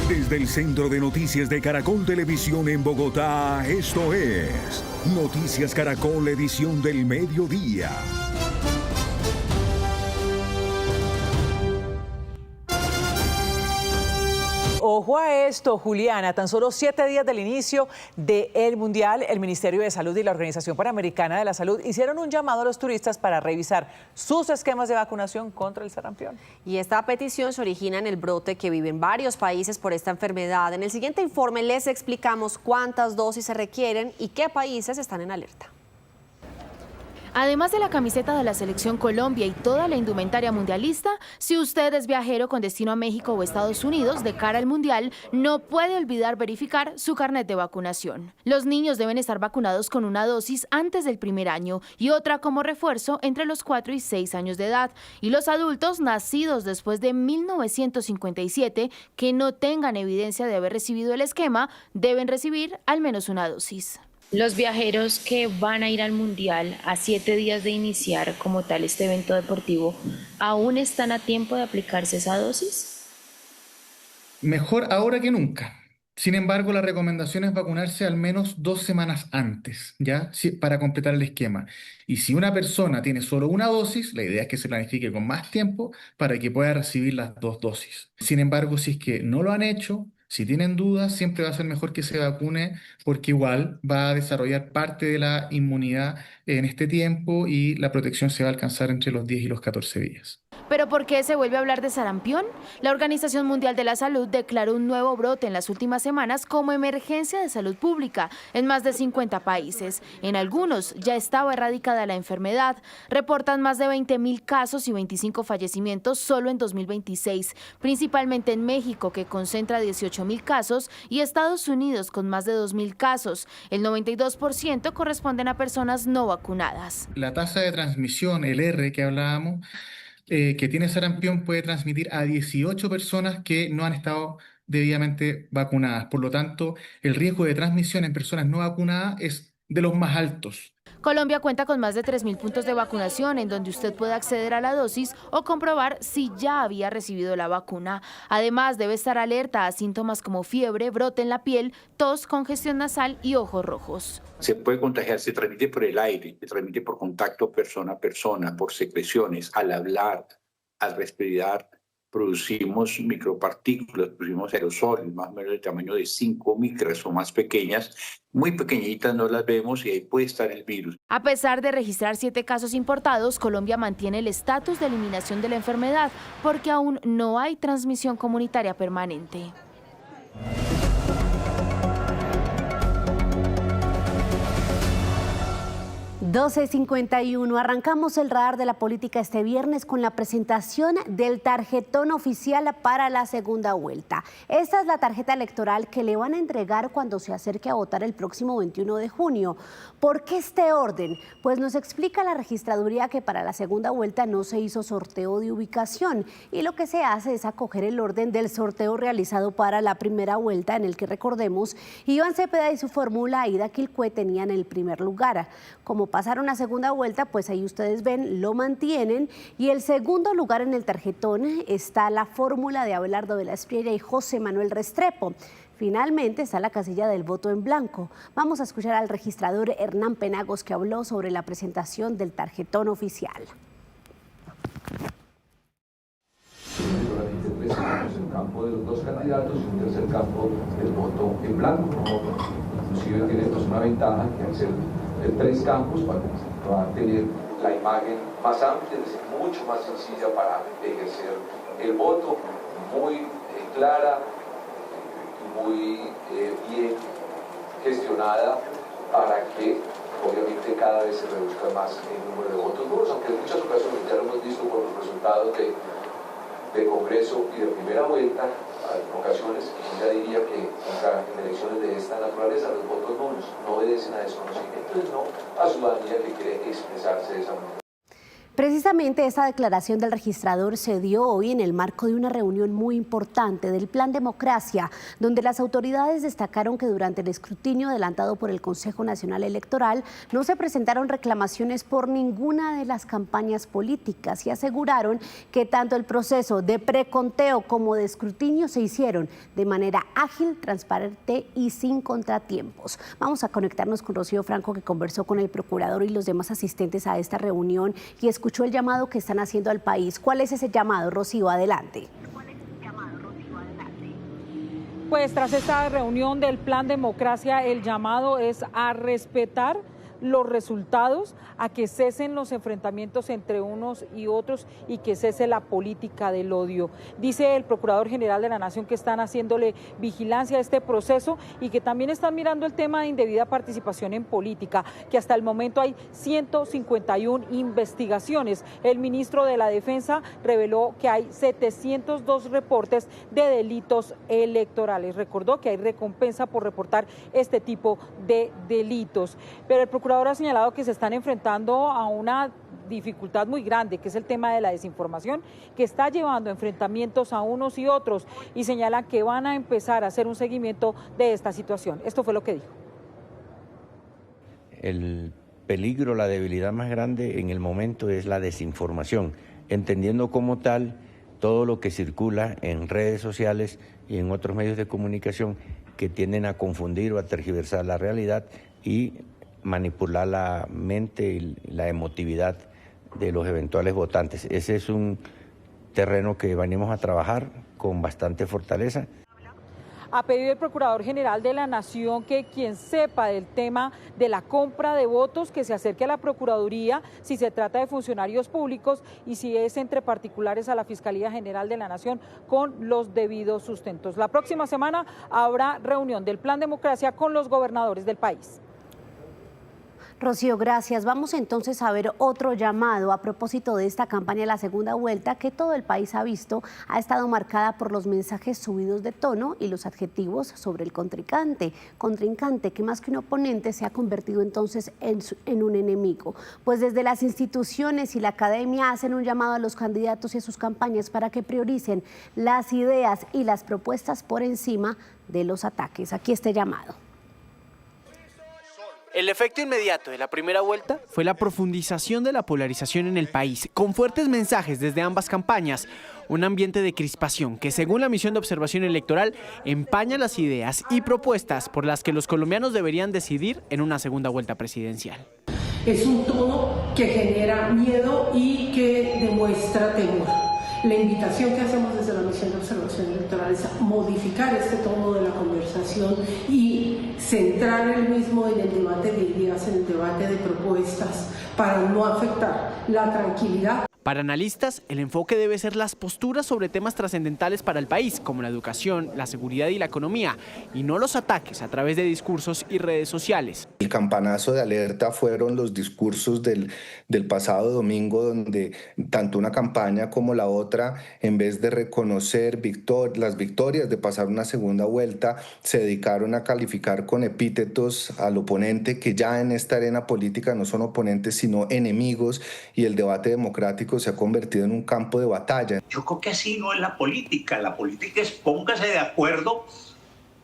Desde el Centro de Noticias de Caracol Televisión en Bogotá, esto es Noticias Caracol, edición del mediodía. Ojo a esto, Juliana, tan solo 7 días del inicio del Mundial, el Ministerio de Salud y la Organización Panamericana de la Salud hicieron un llamado a los turistas para revisar sus esquemas de vacunación contra el sarampión. Y esta petición se origina en el brote que viven varios países por esta enfermedad. En el siguiente informe les explicamos cuántas dosis se requieren y qué países están en alerta. Además de la camiseta de la Selección Colombia y toda la indumentaria mundialista, si usted es viajero con destino a México o Estados Unidos de cara al Mundial, no puede olvidar verificar su carnet de vacunación. Los niños deben estar vacunados con una dosis antes del primer año y otra como refuerzo entre los 4 y 6 años de edad. Y los adultos nacidos después de 1957 que no tengan evidencia de haber recibido el esquema deben recibir al menos una dosis. Los viajeros que van a ir al Mundial a 7 días de iniciar como tal este evento deportivo, ¿aún están a tiempo de aplicarse esa dosis? Mejor ahora que nunca. Sin embargo, la recomendación es vacunarse al menos 2 semanas antes, ¿ya? Para completar el esquema. Y si una persona tiene solo una dosis, la idea es que se planifique con más tiempo para que pueda recibir las 2 dosis. Sin embargo, si es que no lo han hecho, si tienen dudas, siempre va a ser mejor que se vacune porque igual va a desarrollar parte de la inmunidad en este tiempo y la protección se va a alcanzar entre los 10 y los 14 días. ¿Pero por qué se vuelve a hablar de sarampión? La Organización Mundial de la Salud declaró un nuevo brote en las últimas semanas como emergencia de salud pública en más de 50 países. En algunos ya estaba erradicada la enfermedad. Reportan más de 20.000 casos y 25 fallecimientos solo en 2026, principalmente en México, que concentra 18.000 casos, y Estados Unidos, con más de 2.000 casos. El 92% corresponden a personas no vacunadas. La tasa de transmisión, el R que hablábamos, que tiene sarampión puede transmitir a 18 personas que no han estado debidamente vacunadas. Por lo tanto, el riesgo de transmisión en personas no vacunadas es de los más altos. Colombia cuenta con más de 3.000 puntos de vacunación en donde usted puede acceder a la dosis o comprobar si ya había recibido la vacuna. Además, debe estar alerta a síntomas como fiebre, brote en la piel, tos, congestión nasal y ojos rojos. Se puede contagiar, se transmite por el aire, se transmite por contacto persona a persona, por secreciones, al hablar, al respirar. Producimos micropartículas, producimos aerosoles, más o menos del tamaño de 5 micras o más pequeñas, muy pequeñitas, no las vemos y ahí puede estar el virus. A pesar de registrar 7 casos importados, Colombia mantiene el estatus de eliminación de la enfermedad porque aún no hay transmisión comunitaria permanente. 12:51. Arrancamos el radar de la política este viernes con la presentación del tarjetón oficial para la segunda vuelta. Esta es la tarjeta electoral que le van a entregar cuando se acerque a votar el próximo 21 de junio. ¿Por qué este orden? Pues nos explica la registraduría que para la segunda vuelta no se hizo sorteo de ubicación y lo que se hace es acoger el orden del sorteo realizado para la primera vuelta, en el que, recordemos, Iván Cepeda y su fórmula Aida Quilcue tenían el primer lugar. Como pasaron a segunda vuelta, pues ahí ustedes ven, lo mantienen, y el segundo lugar en el tarjetón está la fórmula de Abelardo de la Espriella y José Manuel Restrepo. Finalmente está la casilla del voto en blanco. Vamos a escuchar al registrador Hernán Penagos, que habló sobre la presentación del tarjetón oficial. El campo de los 2 candidatos y un tercer campo del voto en blanco. Inclusive tiene pues una ventaja que al ser de 3 campos va a tener la imagen más amplia, es decir, mucho más sencilla para ejercer el voto, muy clara y muy bien gestionada para que obviamente cada vez se reduzca más el número de votos nulos, aunque en muchas ocasiones ya lo hemos visto por los resultados de Congreso y de primera vuelta, en ocasiones, ya diría que en elecciones de esta naturaleza los votos nulos no obedecen a desconocimiento, no a ciudadanía que quiere expresarse de esa manera. Precisamente esta declaración del registrador se dio hoy en el marco de una reunión muy importante del Plan Democracia, donde las autoridades destacaron que durante el escrutinio adelantado por el Consejo Nacional Electoral no se presentaron reclamaciones por ninguna de las campañas políticas y aseguraron que tanto el proceso de preconteo como de escrutinio se hicieron de manera ágil, transparente y sin contratiempos. Vamos a conectarnos con Rocío Franco, que conversó con el procurador y los demás asistentes a esta reunión y escuchó el llamado que están haciendo al país. ¿Cuál es ese llamado, Rocío? Adelante. Pues tras esta reunión del Plan Democracia, el llamado es a respetar los resultados, a que cesen los enfrentamientos entre unos y otros y que cese la política del odio. Dice el Procurador General de la Nación que están haciéndole vigilancia a este proceso y que también están mirando el tema de indebida participación en política, que hasta el momento hay 151 investigaciones. El ministro de la Defensa reveló que hay 702 reportes de delitos electorales. Recordó que hay recompensa por reportar este tipo de delitos. Pero el procurador ha señalado que se están enfrentando a una dificultad muy grande, que es el tema de la desinformación, que está llevando enfrentamientos a unos y otros, y señalan que van a empezar a hacer un seguimiento de esta situación. Esto fue lo que dijo. El peligro, la debilidad más grande en el momento es la desinformación, entendiendo como tal todo lo que circula en redes sociales y en otros medios de comunicación que tienden a confundir o a tergiversar la realidad y manipular la mente y la emotividad de los eventuales votantes. Ese es un terreno que venimos a trabajar con bastante fortaleza. Ha pedido el Procurador General de la Nación que quien sepa del tema de la compra de votos, que se acerque a la Procuraduría si se trata de funcionarios públicos y si es entre particulares a la Fiscalía General de la Nación con los debidos sustentos. La próxima semana habrá reunión del Plan Democracia con los gobernadores del país. Rocío, gracias. Vamos entonces a ver otro llamado a propósito de esta campaña de la segunda vuelta que todo el país ha visto. Ha estado marcada por los mensajes subidos de tono y los adjetivos sobre el contrincante, que más que un oponente se ha convertido entonces en un enemigo. Pues desde las instituciones y la academia hacen un llamado a los candidatos y a sus campañas para que prioricen las ideas y las propuestas por encima de los ataques. Aquí este llamado. El efecto inmediato de la primera vuelta fue la profundización de la polarización en el país, con fuertes mensajes desde ambas campañas, un ambiente de crispación que, según la misión de observación electoral, empaña las ideas y propuestas por las que los colombianos deberían decidir en una segunda vuelta presidencial. Es un tono que genera miedo y que demuestra temor. La invitación que hacemos desde la misión de observación electoral es modificar este tono de la conversación y centrar el mismo en el debate de ideas, en el debate de propuestas, para no afectar la tranquilidad. Para analistas, el enfoque debe ser las posturas sobre temas trascendentales para el país, como la educación, la seguridad y la economía, y no los ataques a través de discursos y redes sociales. El campanazo de alerta fueron los discursos del pasado domingo, donde tanto una campaña como la otra, en vez de reconocer las victorias de pasar una segunda vuelta, se dedicaron a calificar con epítetos al oponente, que ya en esta arena política no son oponentes sino enemigos, y el debate democrático se ha convertido en un campo de batalla. Yo creo que así no es la política es póngase de acuerdo,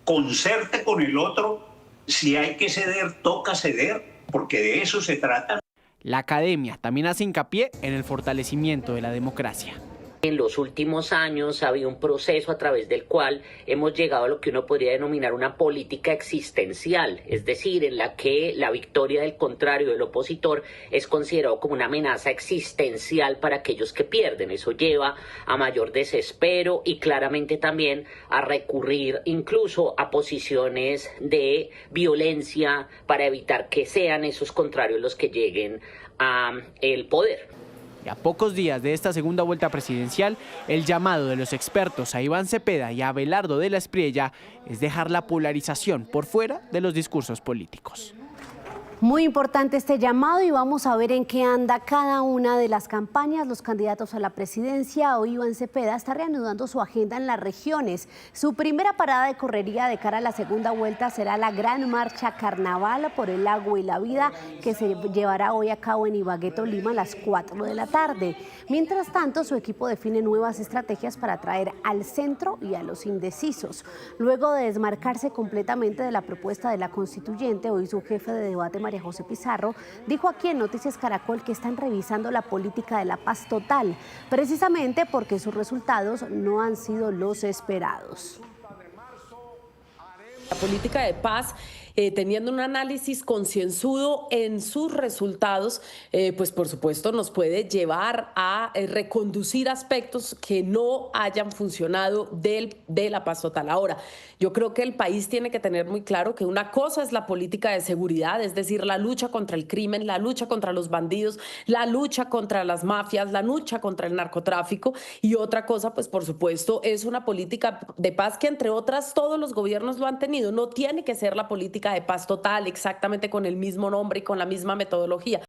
concerte con el otro, si hay que ceder, toca ceder, porque de eso se trata. La academia también hace hincapié en el fortalecimiento de la democracia. En los últimos años ha habido un proceso a través del cual hemos llegado a lo que uno podría denominar una política existencial, es decir, en la que la victoria del contrario, del opositor, es considerado como una amenaza existencial para aquellos que pierden. Eso lleva a mayor desespero y claramente también a recurrir incluso a posiciones de violencia para evitar que sean esos contrarios los que lleguen al poder. Y a pocos días de esta segunda vuelta presidencial, el llamado de los expertos a Iván Cepeda y a Abelardo de la Espriella es dejar la polarización por fuera de los discursos políticos. Muy importante este llamado y vamos a ver en qué anda cada una de las campañas. Los candidatos a la presidencia, hoy Iván Cepeda está reanudando su agenda en las regiones. Su primera parada de correría de cara a la segunda vuelta será la Gran Marcha Carnaval por el Agua y la Vida, que se llevará hoy a cabo en Ibagué, Tolima, a las 4 de la tarde. Mientras tanto, su equipo define nuevas estrategias para atraer al centro y a los indecisos. Luego de desmarcarse completamente de la propuesta de la constituyente, hoy su jefe de debate, María José Pizarro, dijo aquí en Noticias Caracol que están revisando la política de la paz total, precisamente porque sus resultados no han sido los esperados. La política de paz, teniendo un análisis concienzudo en sus resultados, pues por supuesto nos puede llevar a reconducir aspectos que no hayan funcionado de la paz total. Ahora, yo creo que el país tiene que tener muy claro que una cosa es la política de seguridad, es decir, la lucha contra el crimen, la lucha contra los bandidos, la lucha contra las mafias, la lucha contra el narcotráfico, y otra cosa, pues por supuesto, es una política de paz que, entre otras, todos los gobiernos lo han tenido. No tiene que ser la política de paz total exactamente con el mismo nombre y con la misma metodología.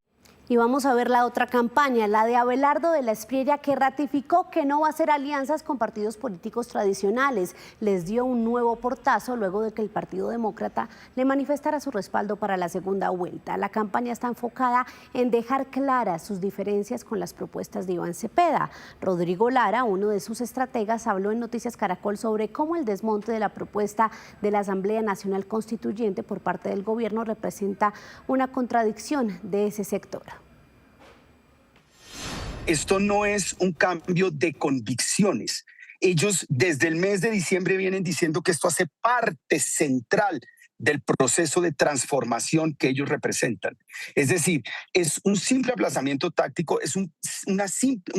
Y vamos a ver la otra campaña, la de Abelardo de la Espriella, que ratificó que no va a hacer alianzas con partidos políticos tradicionales. Les dio un nuevo portazo luego de que el Partido Demócrata le manifestara su respaldo para la segunda vuelta. La campaña está enfocada en dejar claras sus diferencias con las propuestas de Iván Cepeda. Rodrigo Lara, uno de sus estrategas, habló en Noticias Caracol sobre cómo el desmonte de la propuesta de la Asamblea Nacional Constituyente por parte del gobierno representa una contradicción de ese sector. Esto no es un cambio de convicciones. Ellos desde el mes de diciembre vienen diciendo que esto hace parte central del proceso de transformación que ellos representan. Es decir, es un simple aplazamiento táctico, es un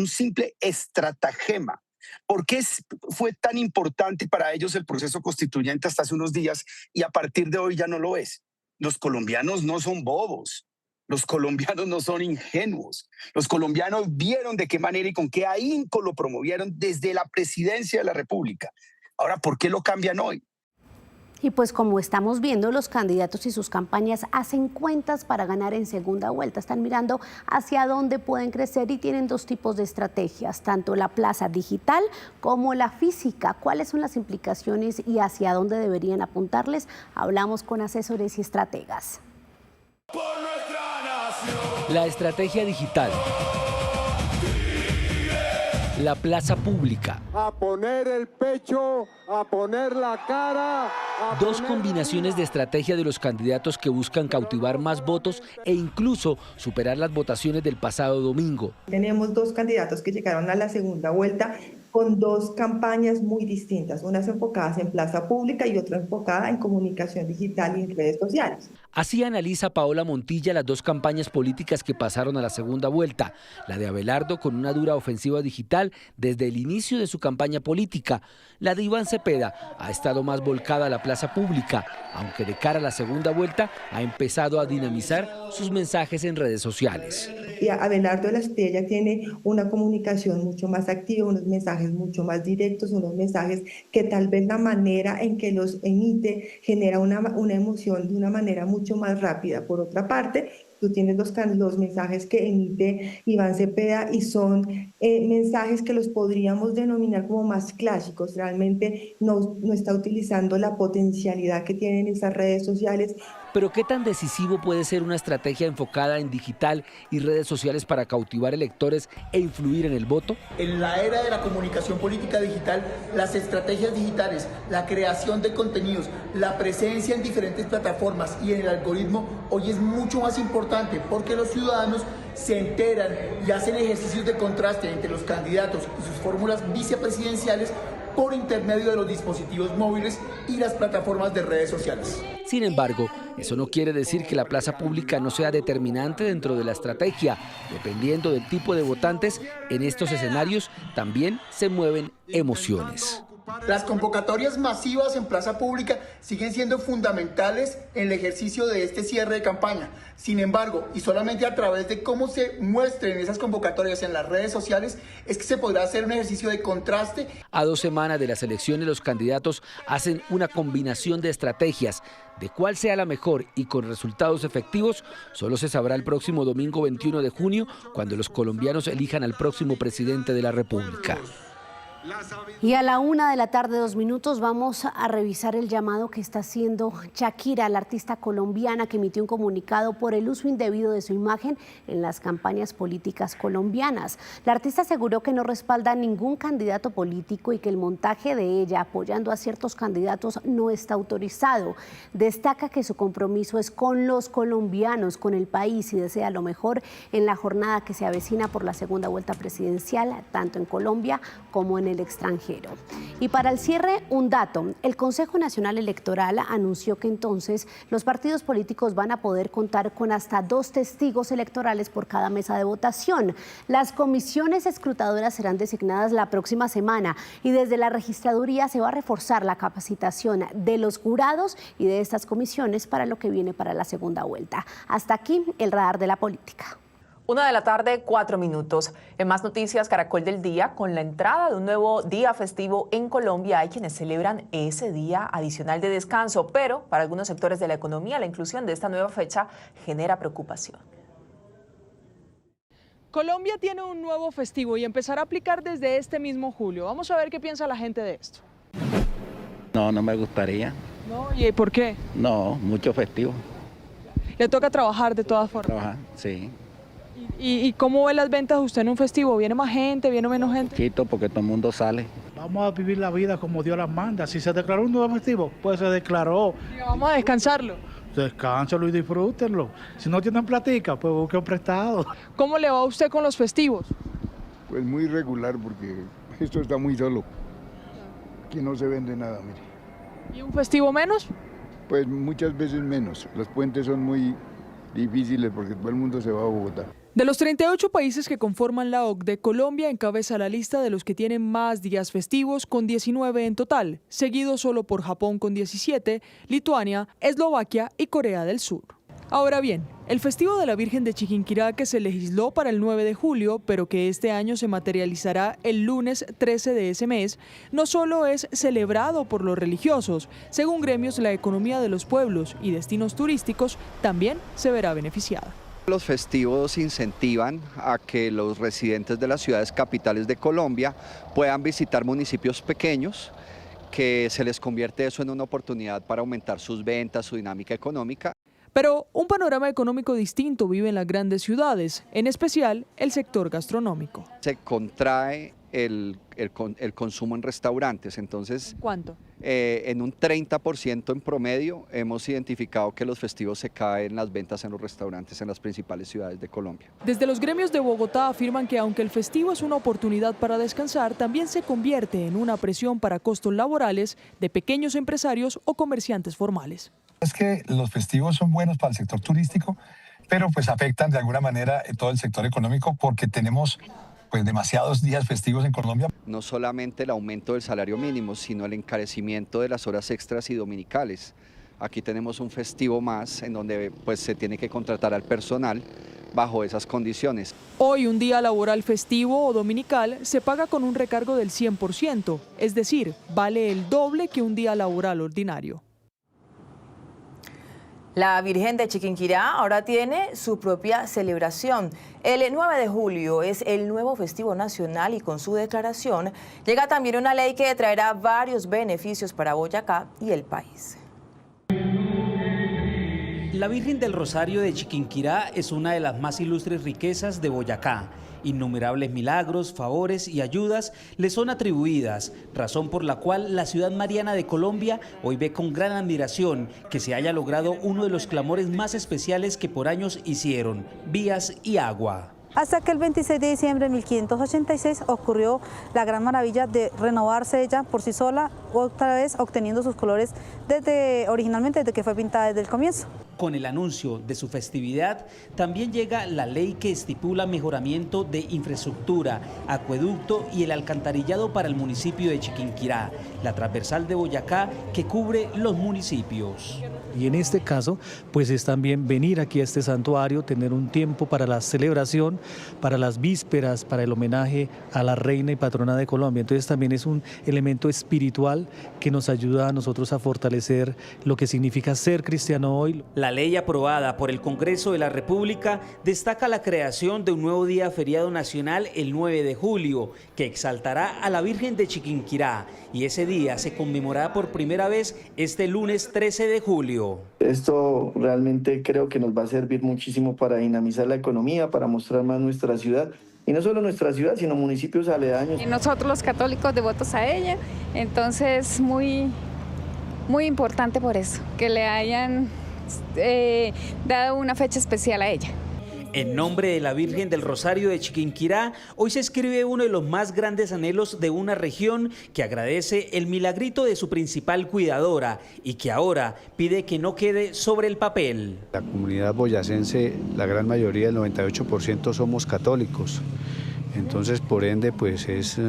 simple estratagema. ¿Por qué fue tan importante para ellos el proceso constituyente hasta hace unos días y a partir de hoy ya no lo es? Los colombianos no son bobos. Los colombianos no son ingenuos. Los colombianos vieron de qué manera y con qué ahínco lo promovieron desde la presidencia de la República. Ahora, ¿por qué lo cambian hoy? Y pues como estamos viendo, los candidatos y sus campañas hacen cuentas para ganar en segunda vuelta. Están mirando hacia dónde pueden crecer y tienen dos tipos de estrategias, tanto la plaza digital como la física. ¿Cuáles son las implicaciones y hacia dónde deberían apuntarles? Hablamos con asesores y estrategas. La estrategia digital. La plaza pública. A poner el pecho, a poner la cara. Dos combinaciones de estrategia de los candidatos que buscan cautivar más votos e incluso superar las votaciones del pasado domingo. Tenemos dos candidatos que llegaron a la segunda vuelta con dos campañas muy distintas, unas enfocadas en plaza pública y otra enfocada en comunicación digital y en redes sociales. Así analiza Paola Montilla las dos campañas políticas que pasaron a la segunda vuelta, la de Abelardo con una dura ofensiva digital desde el inicio de su campaña política, la de Iván Cepeda ha estado más volcada a la plaza pública, aunque de cara a la segunda vuelta ha empezado a dinamizar sus mensajes en redes sociales. Y Abelardo de la Espriella tiene una comunicación mucho más activa, unos mensajes mucho más directos, unos mensajes que tal vez la manera en que los emite genera una emoción de una manera mucho más rápida. Por otra parte, tú tienes los mensajes que emite Iván Cepeda y son mensajes que los podríamos denominar como más clásicos. Realmente no está utilizando la potencialidad que tienen esas redes sociales. Pero ¿qué tan decisivo puede ser una estrategia enfocada en digital y redes sociales para cautivar electores e influir en el voto? En la era de la comunicación política digital, las estrategias digitales, la creación de contenidos, la presencia en diferentes plataformas y en el algoritmo hoy es mucho más importante porque los ciudadanos se enteran y hacen ejercicios de contraste entre los candidatos y sus fórmulas vicepresidenciales por intermedio de los dispositivos móviles y las plataformas de redes sociales. Sin embargo, eso no quiere decir que la plaza pública no sea determinante dentro de la estrategia. Dependiendo del tipo de votantes, en estos escenarios también se mueven emociones. Las convocatorias masivas en plaza pública siguen siendo fundamentales en el ejercicio de este cierre de campaña. Sin embargo, y solamente a través de cómo se muestren esas convocatorias en las redes sociales, es que se podrá hacer un ejercicio de contraste. A 2 semanas de las elecciones, los candidatos hacen una combinación de estrategias. De cuál sea la mejor y con resultados efectivos, solo se sabrá el próximo domingo 21 de junio, cuando los colombianos elijan al próximo presidente de la República. Y a la 1:02 p.m. vamos a revisar el llamado que está haciendo Shakira, la artista colombiana que emitió un comunicado por el uso indebido de su imagen en las campañas políticas colombianas. La artista aseguró que no respalda a ningún candidato político y que el montaje de ella apoyando a ciertos candidatos no está autorizado. Destaca que su compromiso es con los colombianos, con el país, y desea lo mejor en la jornada que se avecina por la segunda vuelta presidencial, tanto en Colombia como en el extranjero. Y para el cierre, un dato. El Consejo Nacional Electoral anunció que entonces los partidos políticos van a poder contar con hasta 2 testigos electorales por cada mesa de votación. Las comisiones escrutadoras serán designadas la próxima semana y desde la registraduría se va a reforzar la capacitación de los jurados y de estas comisiones para lo que viene para la segunda vuelta. Hasta aquí el radar de la política. 1:04 p.m. En más noticias, Caracol del Día, con la entrada de un nuevo día festivo en Colombia, hay quienes celebran ese día adicional de descanso, pero para algunos sectores de la economía, la inclusión de esta nueva fecha genera preocupación. Colombia tiene un nuevo festivo y empezará a aplicar desde este mismo julio. Vamos a ver qué piensa la gente de esto. No, no me gustaría. ¿No? ¿Y por qué? No, mucho festivo. ¿Le toca trabajar de todas formas? Trabajar, sí. ¿Y cómo ve las ventas usted en un festivo? ¿Viene más gente? ¿Viene menos gente? Poquito, porque todo el mundo sale. Vamos a vivir la vida como Dios las manda. Si se declaró un nuevo festivo, pues se declaró. Y vamos a descansarlo. Descánsalo y disfrútenlo. Si no tienen platica, pues busquen prestado. ¿Cómo le va a usted con los festivos? Pues muy regular, porque esto está muy solo. Aquí no se vende nada, mire. ¿Y un festivo menos? Pues muchas veces menos. Los puentes son muy difíciles porque todo el mundo se va a Bogotá. De los 38 países que conforman la OCDE, Colombia encabeza la lista de los que tienen más días festivos, con 19 en total, seguido solo por Japón con 17, Lituania, Eslovaquia y Corea del Sur. Ahora bien, el festivo de la Virgen de Chiquinquirá, que se legisló para el 9 de julio, pero que este año se materializará el lunes 13 de ese mes, no solo es celebrado por los religiosos. Según gremios, la economía de los pueblos y destinos turísticos también se verá beneficiada. Los festivos incentivan a que los residentes de las ciudades capitales de Colombia puedan visitar municipios pequeños, que se les convierte eso en una oportunidad para aumentar sus ventas, su dinámica económica. Pero un panorama económico distinto vive en las grandes ciudades, en especial el sector gastronómico. Se contrae el consumo en restaurantes, entonces... ¿Cuánto? En un 30% en promedio hemos identificado que los festivos se caen las ventas en los restaurantes en las principales ciudades de Colombia. Desde los gremios de Bogotá afirman que aunque el festivo es una oportunidad para descansar, también se convierte en una presión para costos laborales de pequeños empresarios o comerciantes formales. Es que los festivos son buenos para el sector turístico, pero pues afectan de alguna manera todo el sector económico porque tenemos pues demasiados días festivos en Colombia. No solamente el aumento del salario mínimo, sino el encarecimiento de las horas extras y dominicales. Aquí tenemos un festivo más en donde pues se tiene que contratar al personal bajo esas condiciones. Hoy un día laboral festivo o dominical se paga con un recargo del 100%, es decir, vale el doble que un día laboral ordinario. La Virgen de Chiquinquirá ahora tiene su propia celebración. El 9 de julio es el nuevo festivo nacional y con su declaración llega también una ley que traerá varios beneficios para Boyacá y el país. La Virgen del Rosario de Chiquinquirá es una de las más ilustres riquezas de Boyacá. Innumerables milagros, favores y ayudas le son atribuidas, razón por la cual la ciudad mariana de Colombia hoy ve con gran admiración que se haya logrado uno de los clamores más especiales que por años hicieron, vías y agua. Hasta que el 26 de diciembre de 1586 ocurrió la gran maravilla de renovarse ella por sí sola otra vez obteniendo sus colores originalmente desde que fue pintada desde el comienzo. Con el anuncio de su festividad, también llega la ley que estipula mejoramiento de infraestructura, acueducto y el alcantarillado para el municipio de Chiquinquirá, la transversal de Boyacá que cubre los municipios. Y en este caso, pues es también venir aquí a este santuario, tener un tiempo para la celebración, para las vísperas, para el homenaje a la reina y patrona de Colombia. Entonces también es un elemento espiritual que nos ayuda a nosotros a fortalecer lo que significa ser cristiano hoy. La ley aprobada por el Congreso de la República destaca la creación de un nuevo día feriado nacional el 9 de julio, que exaltará a la Virgen de Chiquinquirá, y ese día se conmemorará por primera vez este lunes 13 de julio. Esto realmente creo que nos va a servir muchísimo para dinamizar la economía, para mostrar más nuestra ciudad, y no solo nuestra ciudad, sino municipios aledaños. Y nosotros los católicos devotos a ella, entonces muy importante por eso, que le hayan dado una fecha especial a ella. En nombre de la Virgen del Rosario de Chiquinquirá, hoy se escribe uno de los más grandes anhelos de una región que agradece el milagrito de su principal cuidadora y que ahora pide que no quede sobre el papel. La comunidad boyacense, la gran mayoría, el 98% somos católicos, entonces por ende pues es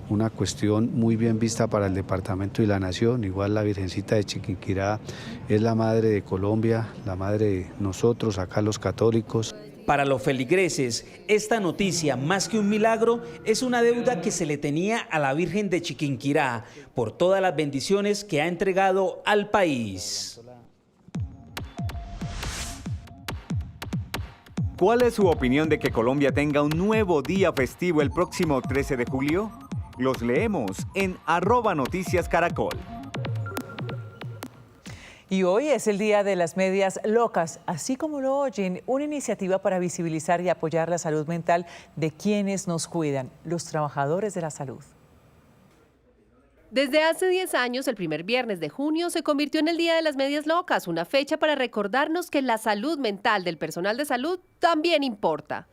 una cuestión muy bien vista para el departamento y la nación. Igual la Virgencita de Chiquinquirá es la madre de Colombia, la madre de nosotros acá los católicos. Para los feligreses, esta noticia, más que un milagro, es una deuda que se le tenía a la Virgen de Chiquinquirá por todas las bendiciones que ha entregado al país. ¿Cuál es su opinión de que Colombia tenga un nuevo día festivo el próximo 13 de julio? Los leemos en @noticiascaracol. Y hoy es el Día de las Medias Locas, así como lo oyen, una iniciativa para visibilizar y apoyar la salud mental de quienes nos cuidan, los trabajadores de la salud. Desde hace 10 años, el primer viernes de junio se convirtió en el Día de las Medias Locas, una fecha para recordarnos que la salud mental del personal de salud también importa.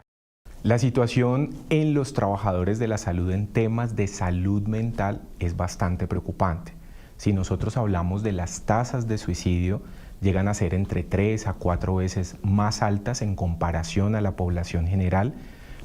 La situación en los trabajadores de la salud en temas de salud mental es bastante preocupante. Si nosotros hablamos de las tasas de suicidio, llegan a ser entre 3 a 4 veces más altas en comparación a la población general,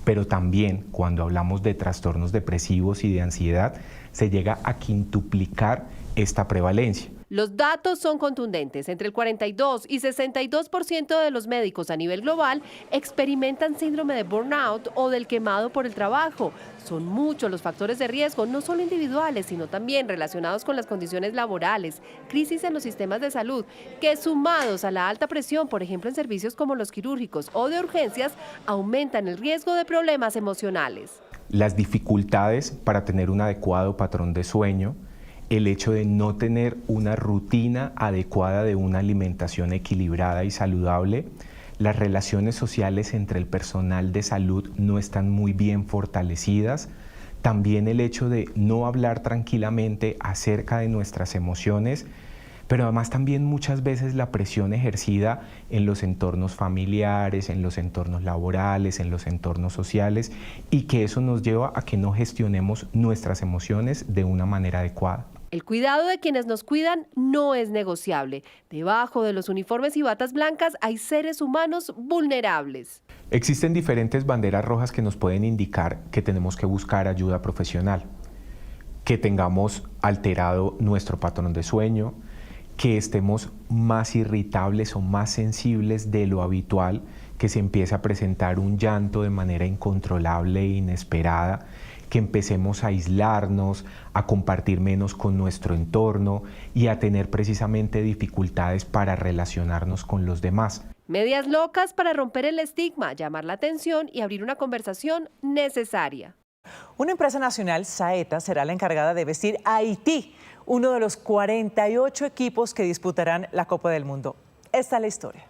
pero también cuando hablamos de trastornos depresivos y de ansiedad, se llega a quintuplicar esta prevalencia. Los datos son contundentes. Entre el 42 y 62% de los médicos a nivel global experimentan síndrome de burnout o del quemado por el trabajo. Son muchos los factores de riesgo, no solo individuales, sino también relacionados con las condiciones laborales, crisis en los sistemas de salud, que sumados a la alta presión, por ejemplo en servicios como los quirúrgicos o de urgencias, aumentan el riesgo de problemas emocionales. Las dificultades para tener un adecuado patrón de sueño, el hecho de no tener una rutina adecuada de una alimentación equilibrada y saludable, las relaciones sociales entre el personal de salud no están muy bien fortalecidas, también el hecho de no hablar tranquilamente acerca de nuestras emociones, pero además también muchas veces la presión ejercida en los entornos familiares, en los entornos laborales, en los entornos sociales, y que eso nos lleva a que no gestionemos nuestras emociones de una manera adecuada. El cuidado de quienes nos cuidan no es negociable. Debajo de los uniformes y batas blancas hay seres humanos vulnerables. Existen diferentes banderas rojas que nos pueden indicar que tenemos que buscar ayuda profesional, que tengamos alterado nuestro patrón de sueño, que estemos más irritables o más sensibles de lo habitual, que se empiece a presentar un llanto de manera incontrolable e inesperada, que empecemos a aislarnos, a compartir menos con nuestro entorno y a tener precisamente dificultades para relacionarnos con los demás. Medias locas para romper el estigma, llamar la atención y abrir una conversación necesaria. Una empresa nacional, Saeta, será la encargada de vestir a Haití, uno de los 48 equipos que disputarán la Copa del Mundo. Esta es la historia.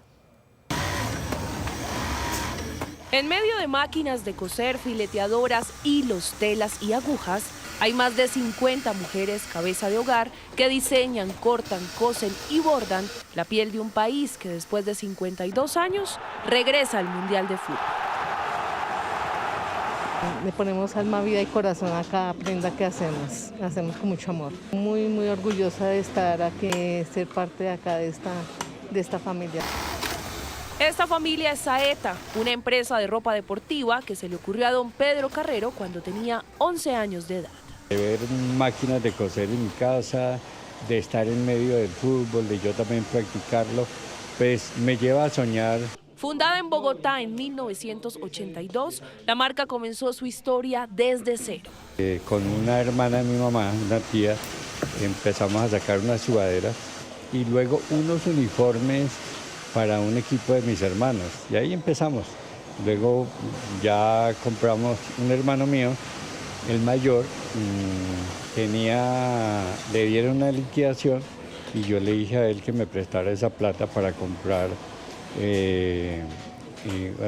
En medio de máquinas de coser, fileteadoras, hilos, telas y agujas, hay más de 50 mujeres cabeza de hogar que diseñan, cortan, cosen y bordan la piel de un país que después de 52 años regresa al Mundial de Fútbol. Le ponemos alma, vida y corazón a cada prenda que hacemos. La hacemos con mucho amor. Muy, muy orgullosa de estar aquí, ser parte de acá de esta familia. Esta familia es Saeta, una empresa de ropa deportiva que se le ocurrió a don Pedro Carrero cuando tenía 11 años de edad. De ver máquinas de coser en mi casa, de estar en medio del fútbol, de yo también practicarlo, pues me lleva a soñar. Fundada en Bogotá en 1982, la marca comenzó su historia desde cero. Con una hermana de mi mamá, una tía, empezamos a sacar unas sudaderas y luego unos uniformes para un equipo de mis hermanos. Y ahí empezamos. Luego ya compramos un hermano mío, el mayor, le dieron una liquidación y yo le dije a él que me prestara esa plata para comprar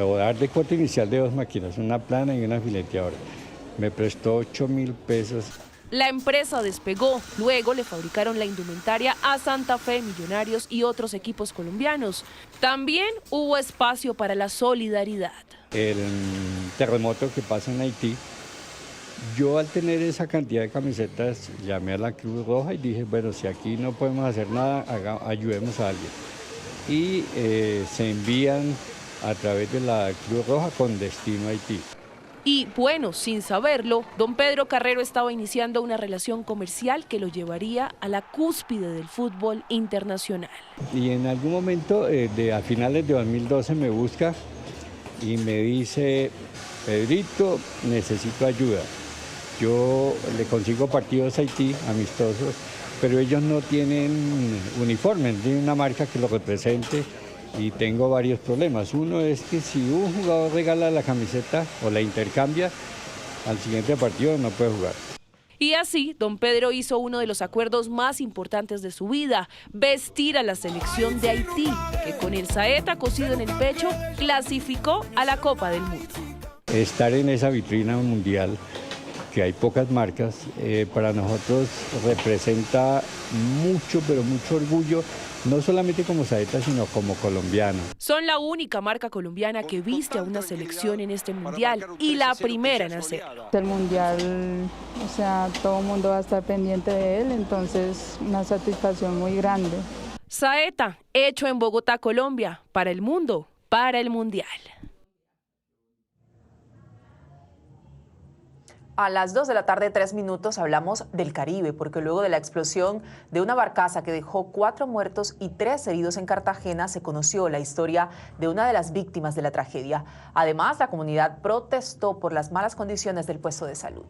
o dar de cuota inicial de 2 máquinas, una plana y una fileteadora. Me prestó 8.000 pesos. La empresa despegó, luego le fabricaron la indumentaria a Santa Fe, Millonarios y otros equipos colombianos. También hubo espacio para la solidaridad. El terremoto que pasa en Haití, yo al tener esa cantidad de camisetas llamé a la Cruz Roja y dije, bueno, si aquí no podemos hacer nada, ayudemos a alguien. Y se envían a través de la Cruz Roja con destino a Haití. Y bueno, sin saberlo, don Pedro Carrero estaba iniciando una relación comercial que lo llevaría a la cúspide del fútbol internacional. Y en algún momento, a finales de 2012, me busca y me dice, Pedrito, necesito ayuda. Yo le consigo partidos a Haití, amistosos, pero ellos no tienen uniforme, no tienen una marca que lo represente. Y tengo varios problemas. Uno es que si un jugador regala la camiseta o la intercambia, al siguiente partido no puede jugar. Y así, don Pedro hizo uno de los acuerdos más importantes de su vida, vestir a la selección de Haití, que con el Saeta cosido en el pecho, clasificó a la Copa del Mundo. Estar en esa vitrina mundial, que hay pocas marcas, para nosotros representa mucho, pero mucho orgullo, no solamente como Saeta, sino como colombiano. Son la única marca colombiana que viste a una selección en este mundial y la primera en hacerlo. El mundial, o sea, todo el mundo va a estar pendiente de él, entonces una satisfacción muy grande. Saeta, hecho en Bogotá, Colombia, para el mundo, para el mundial. A las 2 de la tarde, 3 minutos, hablamos del Caribe, porque luego de la explosión de una barcaza que dejó 4 muertos y 3 heridos en Cartagena, se conoció la historia de una de las víctimas de la tragedia. Además, la comunidad protestó por las malas condiciones del puesto de salud.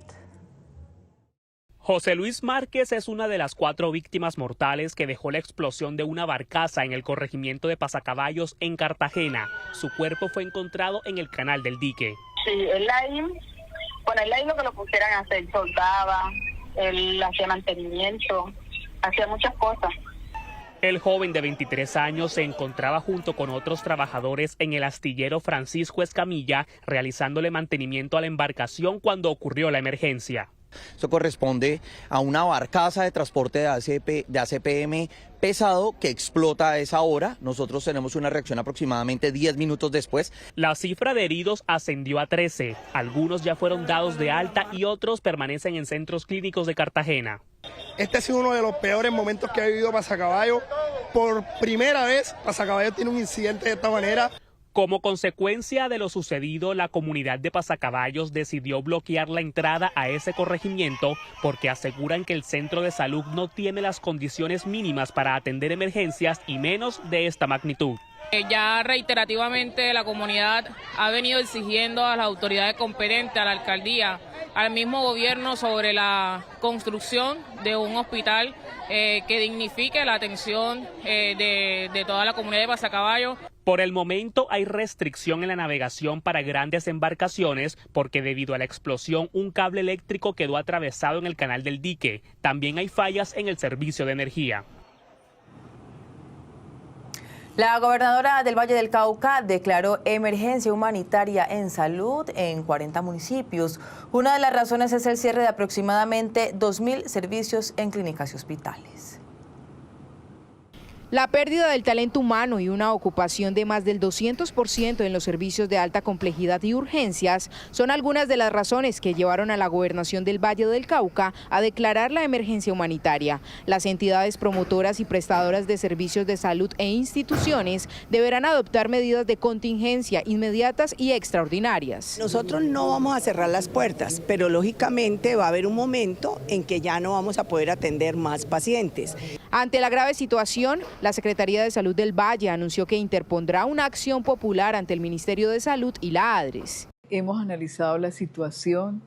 José Luis Márquez es una de las 4 víctimas mortales que dejó la explosión de una barcaza en el corregimiento de Pasacaballos, en Cartagena. Su cuerpo fue encontrado en el canal del dique. Sí, él ahí lo que lo pusieran a hacer, soldaba, él hacía mantenimiento, hacía muchas cosas. El joven de 23 años se encontraba junto con otros trabajadores en el astillero Francisco Escamilla, realizándole mantenimiento a la embarcación cuando ocurrió la emergencia. Eso corresponde a una barcaza de transporte de ACPM pesado que explota a esa hora. Nosotros tenemos una reacción aproximadamente 10 minutos después. La cifra de heridos ascendió a 13. Algunos ya fueron dados de alta y otros permanecen en centros clínicos de Cartagena. Este ha sido uno de los peores momentos que ha vivido Pasacaballo. Por primera vez, Pasacaballo tiene un incidente de esta manera. Como consecuencia de lo sucedido, la comunidad de Pasacaballos decidió bloquear la entrada a ese corregimiento porque aseguran que el centro de salud no tiene las condiciones mínimas para atender emergencias y menos de esta magnitud. Ya reiterativamente la comunidad ha venido exigiendo a las autoridades competentes, a la alcaldía, al mismo gobierno sobre la construcción de un hospital que dignifique la atención de toda la comunidad de Pasacaballo. Por el momento hay restricción en la navegación para grandes embarcaciones porque debido a la explosión un cable eléctrico quedó atravesado en el canal del dique. También hay fallas en el servicio de energía. La gobernadora del Valle del Cauca declaró emergencia humanitaria en salud en 40 municipios. Una de las razones es el cierre de aproximadamente 2.000 servicios en clínicas y hospitales. La pérdida del talento humano y una ocupación de más del 200% en los servicios de alta complejidad y urgencias son algunas de las razones que llevaron a la Gobernación del Valle del Cauca a declarar la emergencia humanitaria. Las entidades promotoras y prestadoras de servicios de salud e instituciones deberán adoptar medidas de contingencia inmediatas y extraordinarias. Nosotros no vamos a cerrar las puertas, pero lógicamente va a haber un momento en que ya no vamos a poder atender más pacientes. Ante la grave situación, la Secretaría de Salud del Valle anunció que interpondrá una acción popular ante el Ministerio de Salud y la ADRES. Hemos analizado la situación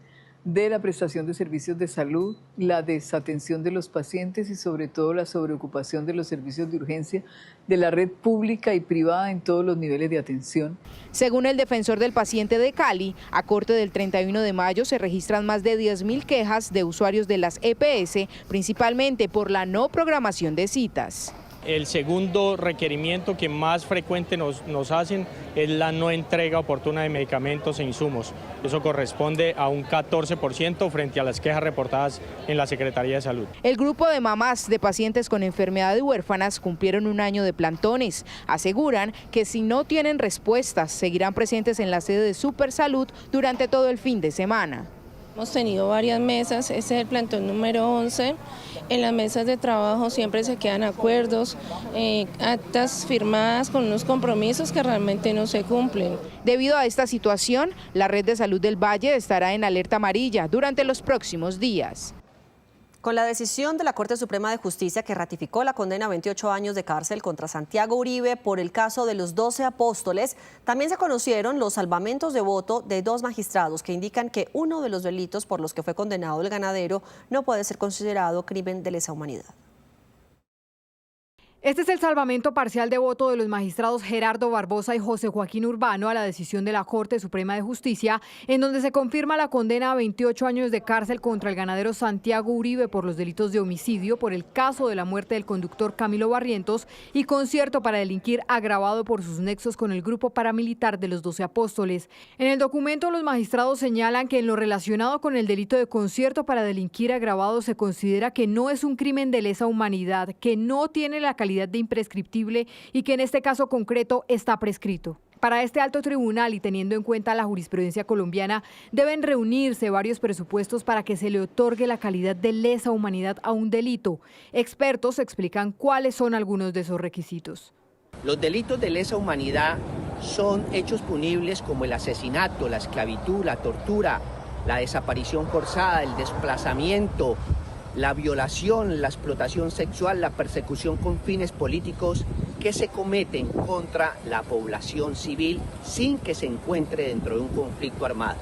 de la prestación de servicios de salud, la desatención de los pacientes y sobre todo la sobreocupación de los servicios de urgencia de la red pública y privada en todos los niveles de atención. Según el defensor del paciente de Cali, a corte del 31 de mayo se registran más de 10.000 quejas de usuarios de las EPS, principalmente por la no programación de citas. El segundo requerimiento que más frecuente nos hacen es la no entrega oportuna de medicamentos e insumos. Eso corresponde a un 14% frente a las quejas reportadas en la Secretaría de Salud. El grupo de mamás de pacientes con enfermedades huérfanas cumplieron un año de plantones. Aseguran que si no tienen respuestas, seguirán presentes en la sede de Supersalud durante todo el fin de semana. Hemos tenido varias mesas, este es el plantón número 11. En las mesas de trabajo siempre se quedan acuerdos, actas firmadas con unos compromisos que realmente no se cumplen. Debido a esta situación, la red de salud del Valle estará en alerta amarilla durante los próximos días. Con la decisión de la Corte Suprema de Justicia que ratificó la condena a 28 años de cárcel contra Santiago Uribe por el caso de los 12 apóstoles, también se conocieron los salvamentos de voto de 2 magistrados que indican que uno de los delitos por los que fue condenado el ganadero no puede ser considerado crimen de lesa humanidad. Este es el salvamento parcial de voto de los magistrados Gerardo Barbosa y José Joaquín Urbano a la decisión de la Corte Suprema de Justicia, en donde se confirma la condena a 28 años de cárcel contra el ganadero Santiago Uribe por los delitos de homicidio por el caso de la muerte del conductor Camilo Barrientos y concierto para delinquir agravado por sus nexos con el grupo paramilitar de los 12 apóstoles. En el documento, los magistrados señalan que en lo relacionado con el delito de concierto para delinquir agravado se considera que no es un crimen de lesa humanidad, que no tiene la calidad de imprescriptible y que en este caso concreto está prescrito. Para este alto tribunal y teniendo en cuenta la jurisprudencia colombiana, deben reunirse varios presupuestos para que se le otorgue la calidad de lesa humanidad a un delito. Expertos explican cuáles son algunos de esos requisitos. Los delitos de lesa humanidad son hechos punibles como el asesinato, la esclavitud, la tortura, la desaparición forzada, el desplazamiento, la violación, la explotación sexual, la persecución con fines políticos que se cometen contra la población civil sin que se encuentre dentro de un conflicto armado.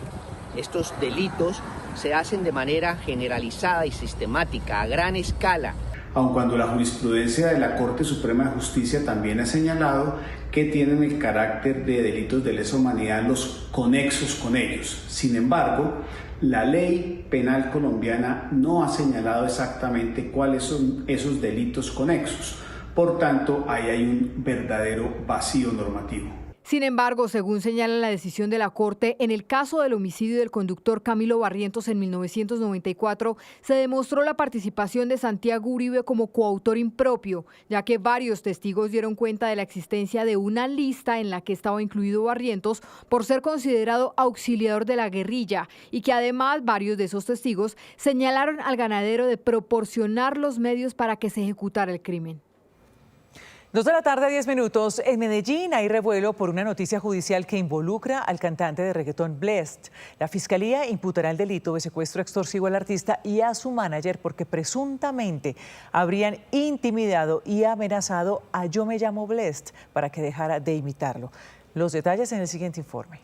Estos delitos se hacen de manera generalizada y sistemática, a gran escala. Aun cuando la jurisprudencia de la Corte Suprema de Justicia también ha señalado que tienen el carácter de delitos de lesa humanidad los conexos con ellos. Sin embargo, la ley penal colombiana no ha señalado exactamente cuáles son esos delitos conexos. Por tanto, ahí hay un verdadero vacío normativo. Sin embargo, según señala la decisión de la Corte, en el caso del homicidio del conductor Camilo Barrientos en 1994, se demostró la participación de Santiago Uribe como coautor impropio, ya que varios testigos dieron cuenta de la existencia de una lista en la que estaba incluido Barrientos por ser considerado auxiliador de la guerrilla y que además varios de esos testigos señalaron al ganadero de proporcionar los medios para que se ejecutara el crimen. 2 de la tarde, 10 minutos. En Medellín hay revuelo por una noticia judicial que involucra al cantante de reggaetón Blessd. La fiscalía imputará el delito de secuestro extorsivo al artista y a su manager porque presuntamente habrían intimidado y amenazado a Yo Me Llamo Blessd para que dejara de imitarlo. Los detalles en el siguiente informe.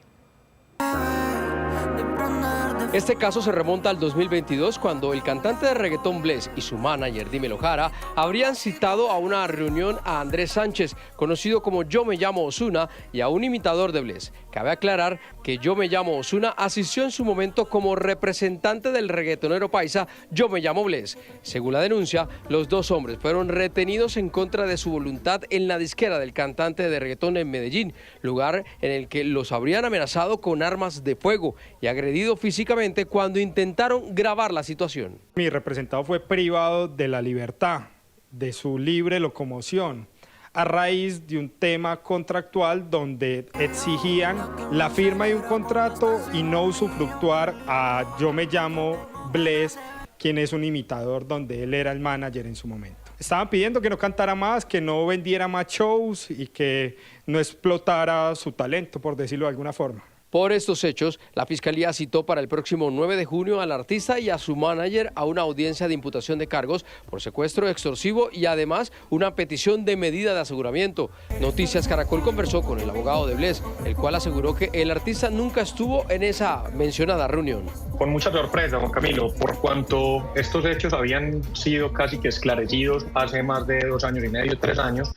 Este caso se remonta al 2022 cuando el cantante de reggaetón Blessd y su manager Dímelo Jara habrían citado a una reunión a Andrés Sánchez, conocido como Yo Me Llamo Ozuna, y a un imitador de Blessd. Cabe aclarar que Yo Me Llamo Ozuna asistió en su momento como representante del reggaetonero paisa Yo Me Llamo Blessd. Según la denuncia, los dos hombres fueron retenidos en contra de su voluntad en la disquera del cantante de reggaetón en Medellín, lugar en el que los habrían amenazado con armas de fuego y agredido físicamente cuando intentaron grabar la situación. Mi representado fue privado de la libertad, de su libre locomoción. a raíz de un tema contractual donde exigían la firma de un contrato y no usufructuar a Yo Me Llamo Bless, quien es un imitador donde él era el manager en su momento. Estaban pidiendo que no cantara más, que no vendiera más shows y que no explotara su talento, por decirlo de alguna forma. Por estos hechos, la Fiscalía citó para el próximo 9 de junio al artista y a su manager a una audiencia de imputación de cargos por secuestro extorsivo y además una petición de medida de aseguramiento. Noticias Caracol conversó con el abogado de Bless, el cual aseguró que el artista nunca estuvo en esa mencionada reunión. Con mucha sorpresa, Juan Camilo, por cuanto estos hechos habían sido casi que esclarecidos hace más de 2 años y medio, 3 años.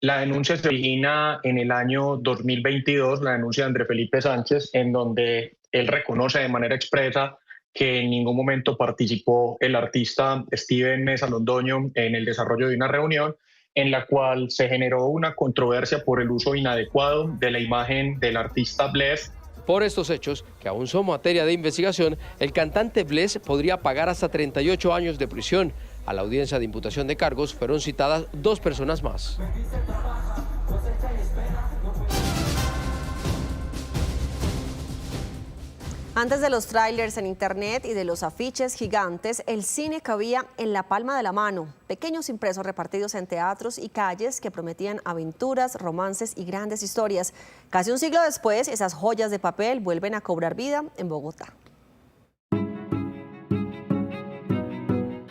La denuncia se origina en el año 2022, la denuncia de André Felipe Sánchez, en donde él reconoce de manera expresa que en ningún momento participó el artista Steven Mesa Londoño en el desarrollo de una reunión en la cual se generó una controversia por el uso inadecuado de la imagen del artista Bless. Por estos hechos, que aún son materia de investigación, el cantante Bless podría pagar hasta 38 años de prisión. A la audiencia de imputación de cargos fueron citadas 2 personas más. Antes de los tráilers en internet y de los afiches gigantes, el cine cabía en la palma de la mano. Pequeños impresos repartidos en teatros y calles que prometían aventuras, romances y grandes historias. Casi un siglo después, esas joyas de papel vuelven a cobrar vida en Bogotá.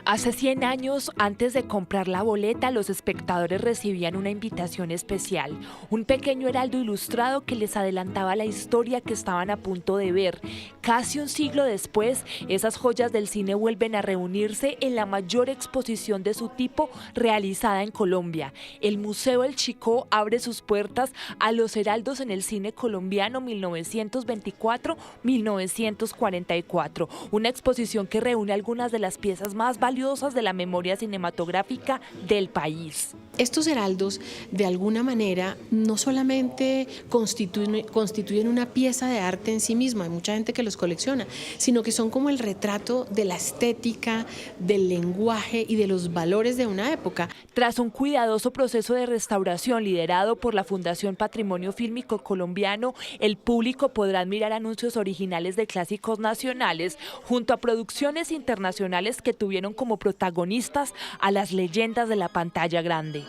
Hace 100 años, antes de comprar la boleta, los espectadores recibían una invitación especial, un pequeño heraldo ilustrado que les adelantaba la historia que estaban a punto de ver. Casi un siglo después, esas joyas del cine vuelven a reunirse en la mayor exposición de su tipo realizada en Colombia. El Museo El Chicó abre sus puertas a los heraldos en el cine colombiano 1924-1944, una exposición que reúne algunas de las piezas más valiosas de la memoria cinematográfica del país. Estos heraldos, de alguna manera, no solamente constituyen una pieza de arte en sí misma, hay mucha gente que los colecciona, sino que son como el retrato de la estética, del lenguaje y de los valores de una época. Tras un cuidadoso proceso de restauración liderado por la Fundación Patrimonio Fílmico Colombiano, el público podrá admirar anuncios originales de clásicos nacionales junto a producciones internacionales que tuvieron como protagonistas a las leyendas de la pantalla grande.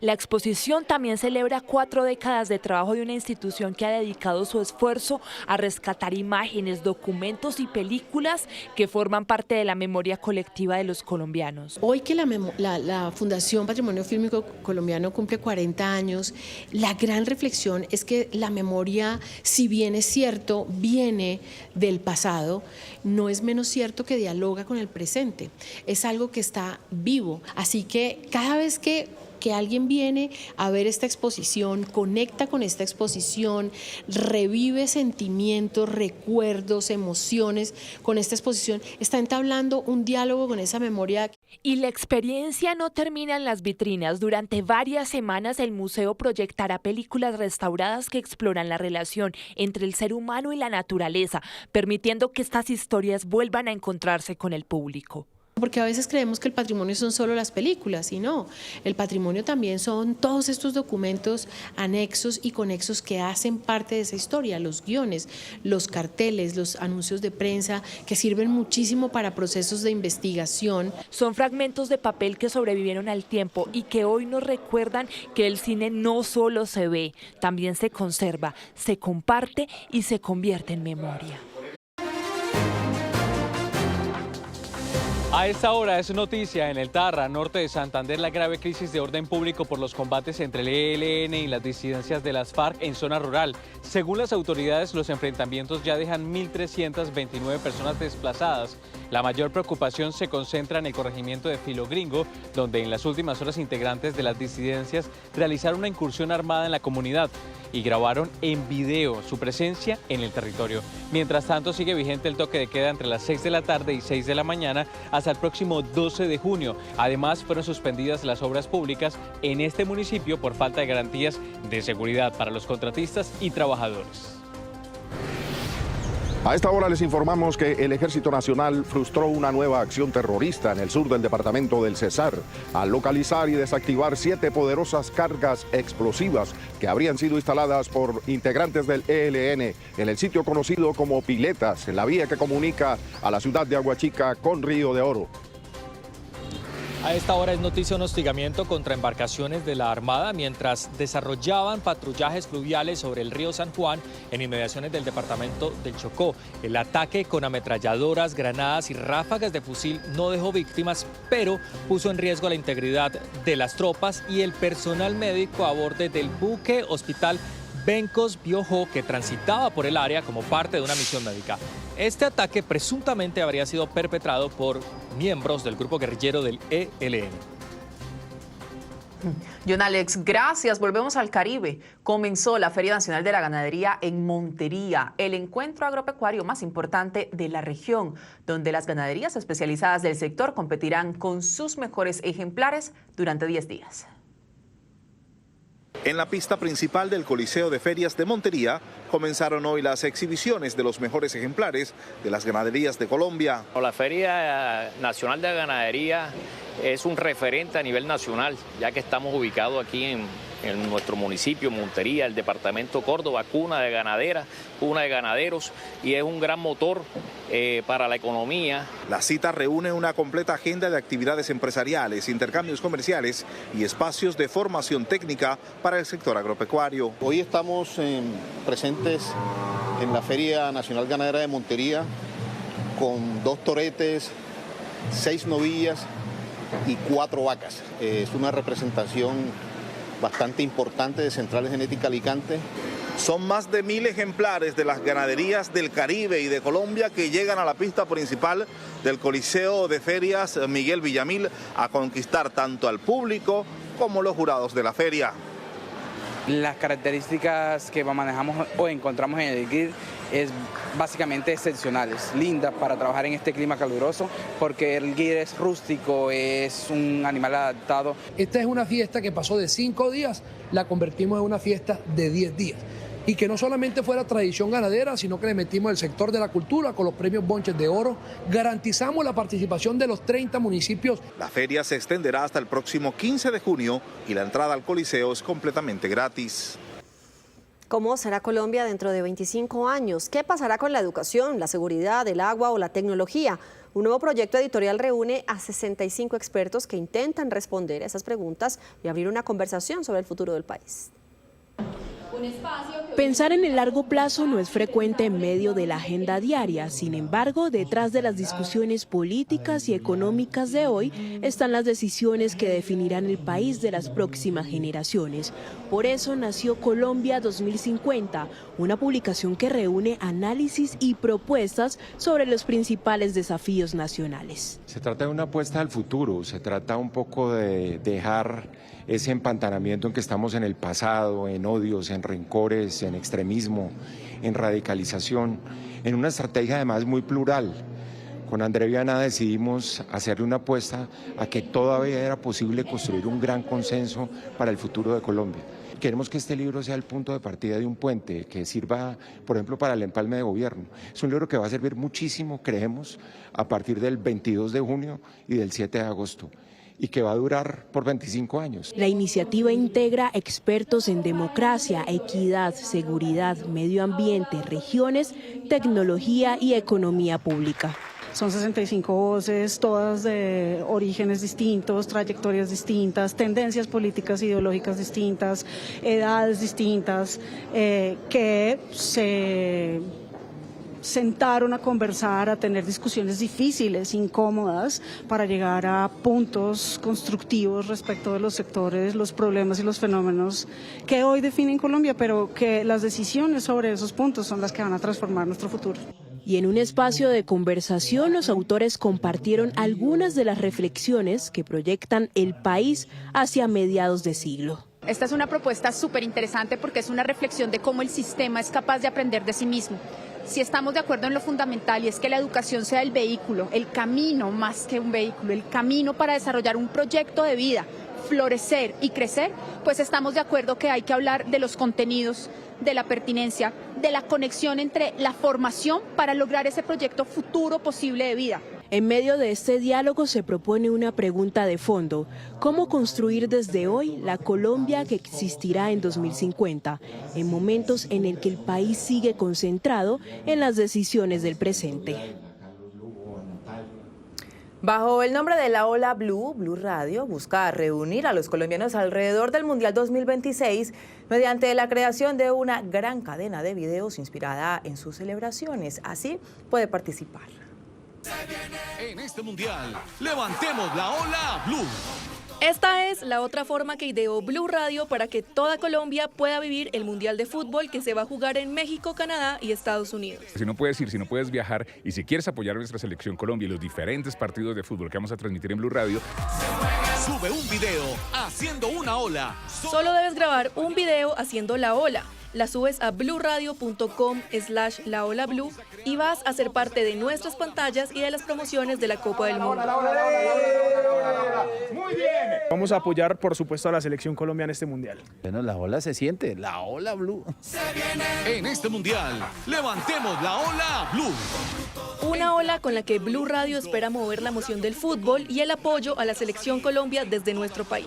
La exposición también celebra 4 décadas de trabajo de una institución que ha dedicado su esfuerzo a rescatar imágenes, documentos y películas que forman parte de la memoria colectiva de los colombianos. Hoy que la Fundación Patrimonio Fílmico Colombiano cumple 40 años, la gran reflexión es que la memoria, si bien es cierto, viene del pasado, no es menos cierto que dialoga con el presente. Es algo que está vivo. Así que cada vez que alguien viene a ver esta exposición, conecta con esta exposición, revive sentimientos, recuerdos, emociones con esta exposición, está entablando un diálogo con esa memoria. Y la experiencia no termina en las vitrinas. Durante varias semanas el museo proyectará películas restauradas que exploran la relación entre el ser humano y la naturaleza, permitiendo que estas historias vuelvan a encontrarse con el público. Porque a veces creemos que el patrimonio son solo las películas, y no, el patrimonio también son todos estos documentos anexos y conexos que hacen parte de esa historia, los guiones, los carteles, los anuncios de prensa, que sirven muchísimo para procesos de investigación. Son fragmentos de papel que sobrevivieron al tiempo y que hoy nos recuerdan que el cine no solo se ve, también se conserva, se comparte y se convierte en memoria. A esta hora es noticia en el Tarra, norte de Santander, la grave crisis de orden público por los combates entre el ELN y las disidencias de las FARC en zona rural. Según las autoridades, los enfrentamientos ya dejan 1.329 personas desplazadas. La mayor preocupación se concentra en el corregimiento de Filo Gringo, donde en las últimas horas integrantes de las disidencias realizaron una incursión armada en la comunidad y grabaron en video su presencia en el territorio. Mientras tanto, sigue vigente el toque de queda entre las 6 de la tarde y 6 de la mañana hasta el próximo 12 de junio. Además, fueron suspendidas las obras públicas en este municipio por falta de garantías de seguridad para los contratistas y trabajadores. A esta hora les informamos que el Ejército Nacional frustró una nueva acción terrorista en el sur del departamento del Cesar, al localizar y desactivar 7 poderosas cargas explosivas que habrían sido instaladas por integrantes del ELN en el sitio conocido como Piletas, en la vía que comunica a la ciudad de Aguachica con Río de Oro. A esta hora es noticia un hostigamiento contra embarcaciones de la Armada mientras desarrollaban patrullajes fluviales sobre el río San Juan en inmediaciones del departamento del Chocó. El ataque con ametralladoras, granadas y ráfagas de fusil no dejó víctimas, pero puso en riesgo la integridad de las tropas y el personal médico a bordo del buque hospital Bencos Biojó, que transitaba por el área como parte de una misión médica. Este ataque presuntamente habría sido perpetrado por miembros del grupo guerrillero del ELN. John Alex, gracias. Volvemos al Caribe. Comenzó la Feria Nacional de la Ganadería en Montería, el encuentro agropecuario más importante de la región, donde las ganaderías especializadas del sector competirán con sus mejores ejemplares durante 10 días. En la pista principal del Coliseo de Ferias de Montería comenzaron hoy las exhibiciones de los mejores ejemplares de las ganaderías de Colombia. La Feria Nacional de Ganadería es un referente a nivel nacional, ya que estamos ubicados aquí en nuestro municipio, Montería, el departamento Córdoba, cuna de ganaderas, cuna de ganaderos, y es un gran motor para la economía. La cita reúne una completa agenda de actividades empresariales, intercambios comerciales y espacios de formación técnica para el sector agropecuario. Hoy estamos presentes en la Feria Nacional Ganadera de Montería con 2 toretes, 6 novillas y 4 vacas. Es una representación bastante importante de Centrales Genética Alicante. Son más de 1000 ejemplares de las ganaderías del Caribe y de Colombia que llegan a la pista principal del Coliseo de Ferias Miguel Villamil a conquistar tanto al público como los jurados de la feria. Las características que manejamos o encontramos en el grid es básicamente excepcionales, lindas para trabajar en este clima caluroso, porque el grid es rústico, es un animal adaptado. Esta es una fiesta que pasó de 5 días, la convertimos en una fiesta de 10 días. Y que no solamente fuera tradición ganadera, sino que le metimos el sector de la cultura con los premios Bonches de Oro. Garantizamos la participación de los 30 municipios. La feria se extenderá hasta el próximo 15 de junio y la entrada al Coliseo es completamente gratis. ¿Cómo será Colombia dentro de 25 años? ¿Qué pasará con la educación, la seguridad, el agua o la tecnología? Un nuevo proyecto editorial reúne a 65 expertos que intentan responder a esas preguntas y abrir una conversación sobre el futuro del país. Pensar en el largo plazo no es frecuente en medio de la agenda diaria. Sin embargo, detrás de las discusiones políticas y económicas de hoy están las decisiones que definirán el país de las próximas generaciones. Por eso nació Colombia 2050, una publicación que reúne análisis y propuestas sobre los principales desafíos nacionales. Se trata de una apuesta al futuro, se trata un poco de dejar ese empantanamiento en que estamos en el pasado, en odios, en rencores, en extremismo, en radicalización, en una estrategia además muy plural. Con André Viana decidimos hacerle una apuesta a que todavía era posible construir un gran consenso para el futuro de Colombia. Queremos que este libro sea el punto de partida de un puente que sirva, por ejemplo, para el empalme de gobierno. Es un libro que va a servir muchísimo, creemos, a partir del 22 de junio y del 7 de agosto. Y que va a durar por 25 años. La iniciativa integra expertos en democracia, equidad, seguridad, medio ambiente, regiones, tecnología y economía pública. Son 65 voces, todas de orígenes distintos, trayectorias distintas, tendencias políticas ideológicas distintas, edades distintas, que se sentaron a conversar, a tener discusiones difíciles, incómodas, para llegar a puntos constructivos respecto de los sectores, los problemas y los fenómenos que hoy definen Colombia, pero que las decisiones sobre esos puntos son las que van a transformar nuestro futuro. Y en un espacio de conversación, los autores compartieron algunas de las reflexiones que proyectan el país hacia mediados de siglo. Esta es una propuesta súper interesante porque es una reflexión de cómo el sistema es capaz de aprender de sí mismo. Si estamos de acuerdo en lo fundamental y es que la educación sea el vehículo, el camino más que un vehículo, el camino para desarrollar un proyecto de vida florecer y crecer, pues estamos de acuerdo que hay que hablar de los contenidos, de la pertinencia, de la conexión entre la formación para lograr ese proyecto futuro posible de vida. En medio de este diálogo se propone una pregunta de fondo: ¿cómo construir desde hoy la Colombia que existirá en 2050, en momentos en el que el país sigue concentrado en las decisiones del presente? Bajo el nombre de La Ola Blue, Blue Radio busca reunir a los colombianos alrededor del Mundial 2026 mediante la creación de una gran cadena de videos inspirada en sus celebraciones. Así puede participar. En este Mundial, levantemos la Ola Blue. Esta es la otra forma que ideó Blue Radio para que toda Colombia pueda vivir el Mundial de Fútbol que se va a jugar en México, Canadá y Estados Unidos. Si no puedes ir, si no puedes viajar y si quieres apoyar a nuestra selección Colombia y los diferentes partidos de fútbol que vamos a transmitir en Blue Radio, sube un video haciendo una ola. Solo debes grabar un video haciendo la ola. La subes a bluradio.com/laolablue y vas a ser parte de nuestras pantallas y de las promociones de la Copa del Mundo. Muy bien. Vamos a apoyar, por supuesto, a la selección Colombia en este Mundial. Bueno, la ola se siente, la Ola Blue. En este Mundial, levantemos la Ola Blue. Una ola con la que Blue Radio espera mover la emoción del fútbol y el apoyo a la selección Colombia desde nuestro país.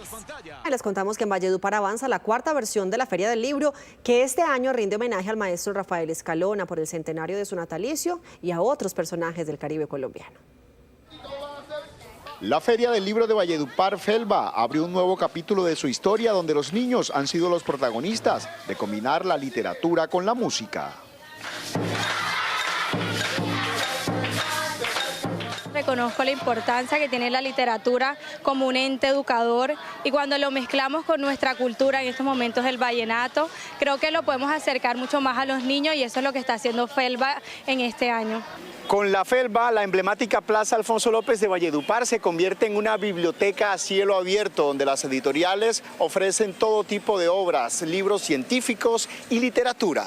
Les contamos que en Valledupar avanza la cuarta versión de la Feria del Libro, que este año rinde homenaje al maestro Rafael Escalona por el centenario de su natalicio y a otros personajes del Caribe colombiano. La Feria del Libro de Valledupar, Felba, abrió un nuevo capítulo de su historia donde los niños han sido los protagonistas de combinar la literatura con la música. Reconozco la importancia que tiene la literatura como un ente educador y cuando lo mezclamos con nuestra cultura, en estos momentos el vallenato, creo que lo podemos acercar mucho más a los niños y eso es lo que está haciendo Felba en este año. Con la Felba, la emblemática Plaza Alfonso López de Valledupar se convierte en una biblioteca a cielo abierto donde las editoriales ofrecen todo tipo de obras, libros científicos y literatura.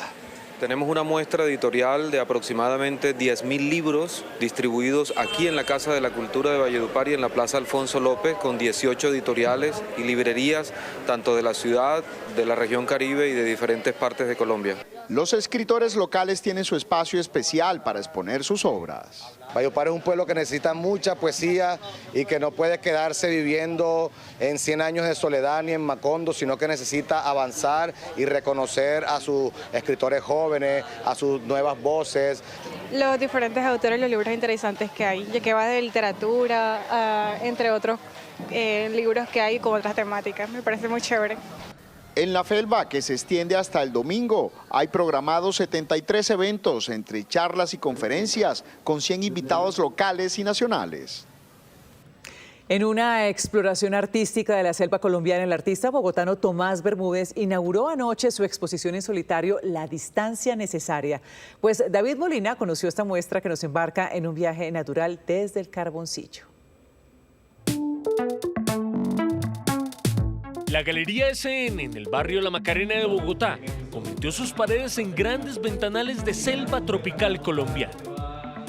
Tenemos una muestra editorial de aproximadamente 10.000 libros distribuidos aquí en la Casa de la Cultura de Valledupar y en la Plaza Alfonso López, con 18 editoriales y librerías, tanto de la ciudad, de la región Caribe y de diferentes partes de Colombia. Los escritores locales tienen su espacio especial para exponer sus obras. Valledupar es un pueblo que necesita mucha poesía y que no puede quedarse viviendo en 100 años de soledad ni en Macondo, sino que necesita avanzar y reconocer a sus escritores jóvenes, a sus nuevas voces. Los diferentes autores, los libros interesantes que hay, ya que va de literatura, entre otros libros que hay con otras temáticas, me parece muy chévere. En la Felba, que se extiende hasta el domingo, hay programados 73 eventos entre charlas y conferencias con 100 invitados locales y nacionales. En una exploración artística de la selva colombiana, el artista bogotano Tomás Bermúdez inauguró anoche su exposición en solitario La distancia necesaria. Pues David Molina conoció esta muestra que nos embarca en un viaje natural desde el Carboncillo. La Galería SN en el barrio La Macarena de Bogotá convirtió sus paredes en grandes ventanales de selva tropical colombiana.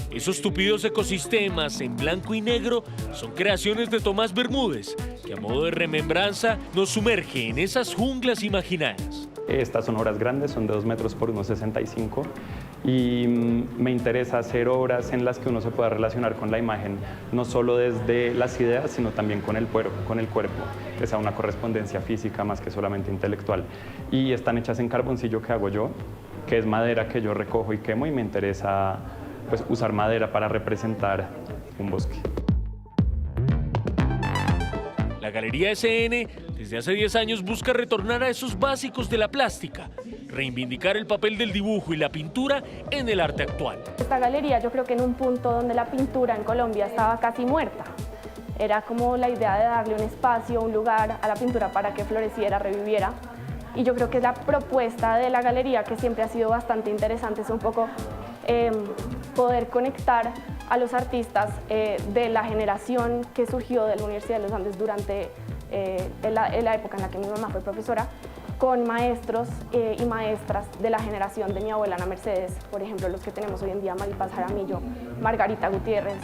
Esos tupidos ecosistemas en blanco y negro son creaciones de Tomás Bermúdez, que a modo de remembranza nos sumerge en esas junglas imaginadas. Estas son obras grandes, son de 2 metros por 1,65 y me interesa hacer obras en las que uno se pueda relacionar con la imagen, no solo desde las ideas, sino también con el cuerpo, que sea una correspondencia física más que solamente intelectual. Y están hechas en carboncillo que hago yo, que es madera que yo recojo y quemo, y me interesa pues, usar madera para representar un bosque. La Galería SN desde hace 10 años busca retornar a esos básicos de la plástica, reivindicar el papel del dibujo y la pintura en el arte actual. Esta galería yo creo que en un punto donde la pintura en Colombia estaba casi muerta. Era como la idea de darle un espacio, un lugar a la pintura para que floreciera, reviviera. Y yo creo que la propuesta de la galería, que siempre ha sido bastante interesante, es un poco poder conectar a los artistas de la generación que surgió de la Universidad de los Andes durante la época en la que mi mamá fue profesora, con maestros y maestras de la generación de mi abuela Ana Mercedes, por ejemplo, los que tenemos hoy en día, Maripaz Jaramillo, Margarita Gutiérrez,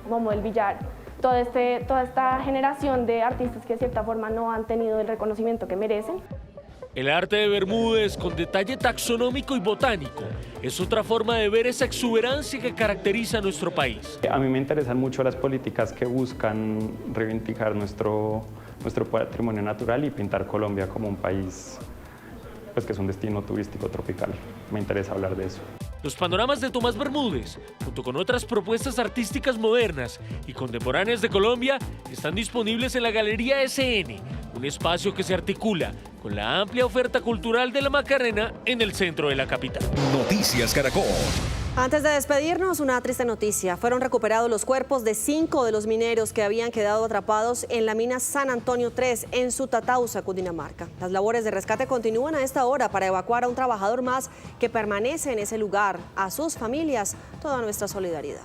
Momo del Villar, toda esta generación de artistas que de cierta forma no han tenido el reconocimiento que merecen. El arte de Bermúdez, con detalle taxonómico y botánico, es otra forma de ver esa exuberancia que caracteriza a nuestro país. A mí me interesan mucho las políticas que buscan reivindicar nuestro patrimonio natural y pintar Colombia como un país pues, que es un destino turístico tropical. Me interesa hablar de eso. Los panoramas de Tomás Bermúdez, junto con otras propuestas artísticas modernas y contemporáneas de Colombia, están disponibles en la Galería SN, un espacio que se articula con la amplia oferta cultural de la Macarena en el centro de la capital. Noticias Caracol. Antes de despedirnos, una triste noticia. Fueron recuperados los cuerpos de 5 de los mineros que habían quedado atrapados en la mina San Antonio 3 en Sutatausa, Cundinamarca. Las labores de rescate continúan a esta hora para evacuar a un trabajador más que permanece en ese lugar. A sus familias, toda nuestra solidaridad.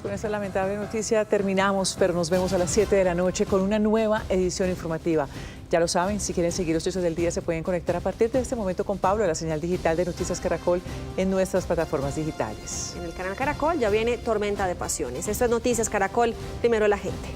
Con esta lamentable noticia terminamos, pero nos vemos a las 7 de la noche con una nueva edición informativa. Ya lo saben, si quieren seguir los Noticias del Día se pueden conectar a partir de este momento con Pablo a la señal digital de Noticias Caracol en nuestras plataformas digitales. En el canal Caracol ya viene Tormenta de Pasiones. Esto es Noticias Caracol, primero la gente.